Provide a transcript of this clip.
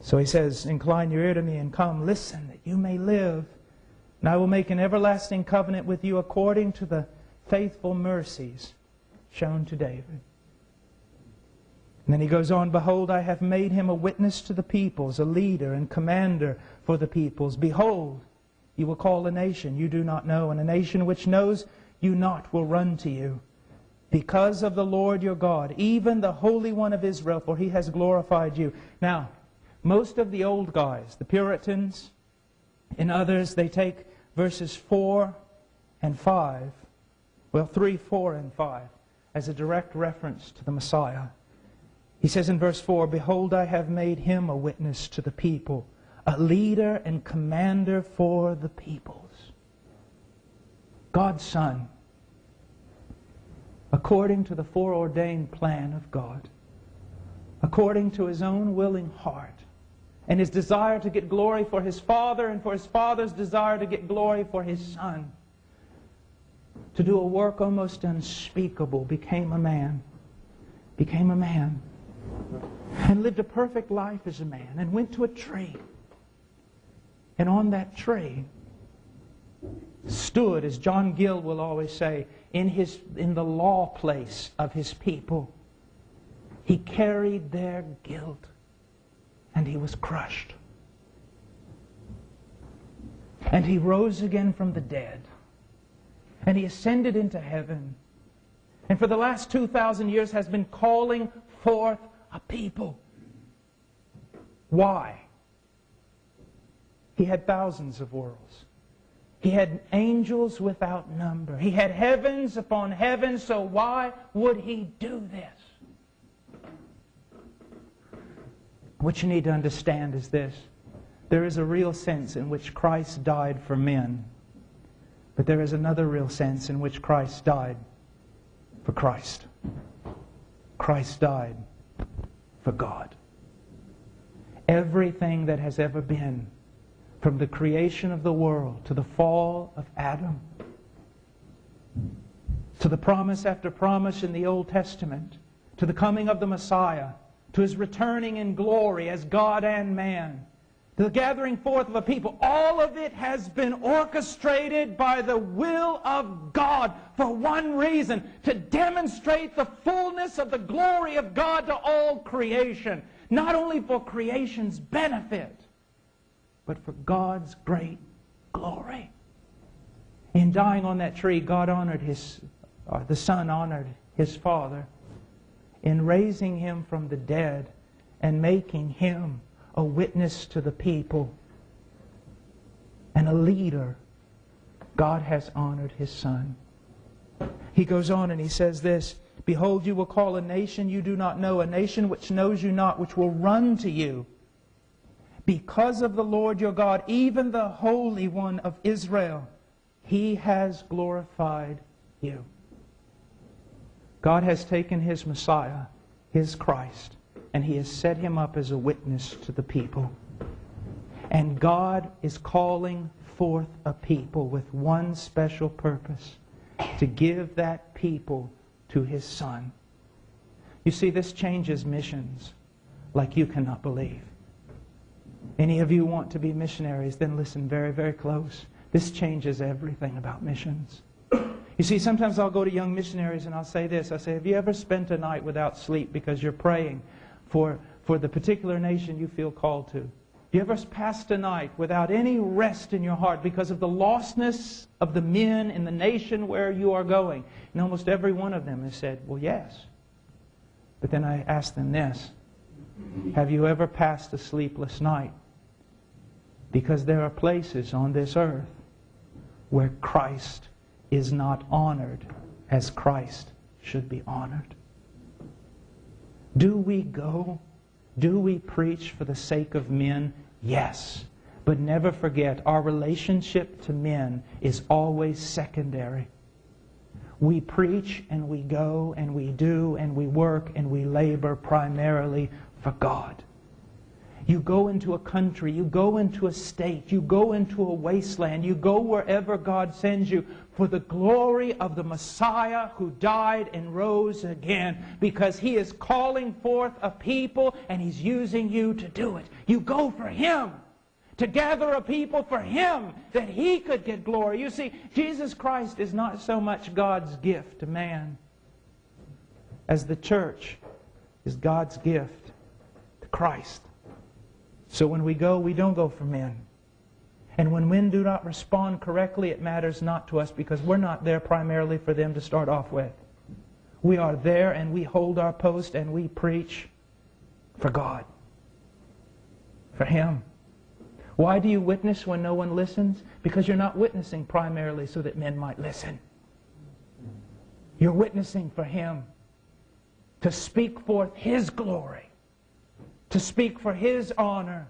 So he says, incline your ear to me and come, listen, that you may live. And I will make an everlasting covenant with you according to the faithful mercies shown to David. And then he goes on, behold, I have made him a witness to the peoples, a leader and commander for the peoples. Behold, you will call a nation you do not know, and a nation which knows you not will run to you. Because of the Lord your God, even the Holy One of Israel, for He has glorified you. Now, most of the old guys, the Puritans and others, they take verses 4 and 5, well, 3, 4, and 5, as a direct reference to the Messiah. He says in verse 4, behold, I have made him a witness to the people, a leader and commander for the peoples. God's Son, according to the foreordained plan of God, according to His own willing heart, and His desire to get glory for His Father, and for His Father's desire to get glory for His Son, to do a work almost unspeakable, became a man, and lived a perfect life as a man, and went to a tree, and on that tree stood, as John Gill will always say, in the law place of His people. He carried their guilt, and He was crushed. And He rose again from the dead, and He ascended into heaven, and for the last 2,000 years has been calling forth a people. Why? He had thousands of worlds. He had angels without number. He had heavens upon heavens, so why would He do this? What you need to understand is this. There is a real sense in which Christ died for men, but there is another real sense in which Christ died for Christ. Christ died for God. Everything that has ever been, from the creation of the world to the fall of Adam, to the promise after promise in the Old Testament, to the coming of the Messiah, to His returning in glory as God and man, to the gathering forth of a people, all of it has been orchestrated by the will of God for one reason: to demonstrate the fullness of the glory of God to all creation, not only for creation's benefit, but for God's great glory. In dying on that tree, God honored the Son honored His Father in raising Him from the dead and making Him a witness to the people and a leader. God has honored His Son. He goes on and He says this, behold, you will call a nation you do not know, a nation which knows you not, which will run to you. Because of the Lord your God, even the Holy One of Israel, He has glorified you. God has taken His Messiah, His Christ, and He has set Him up as a witness to the people. And God is calling forth a people with one special purpose: to give that people to His Son. You see, this changes missions like you cannot believe. Any of you want to be missionaries, then listen very, very close. This changes everything about missions. You see, sometimes I'll go to young missionaries and I'll say this. I say, have you ever spent a night without sleep because you're praying for the particular nation you feel called to? Have you ever passed a night without any rest in your heart because of the lostness of the men in the nation where you are going? And almost every one of them has said, well, yes. But then I ask them this: have you ever passed a sleepless night because there are places on this earth where Christ is not honored as Christ should be honored? Do we go? Do we preach for the sake of men? Yes. But never forget, our relationship to men is always secondary. We preach and we go and we do and we work and we labor primarily for God. You go into a country, you go into a state, you go into a wasteland, you go wherever God sends you for the glory of the Messiah who died and rose again, because He is calling forth a people and He's using you to do it. You go for Him, to gather a people for Him, that He could get glory. You see, Jesus Christ is not so much God's gift to man as the church is God's gift to Christ. So when we don't go for men. And when men do not respond correctly, it matters not to us, because we're not there primarily for them to start off with. We are there and we hold our post and we preach for God, for Him. Why do you witness when no one listens? Because you're not witnessing primarily so that men might listen. You're witnessing for Him, to speak forth His glory, to speak for His honor,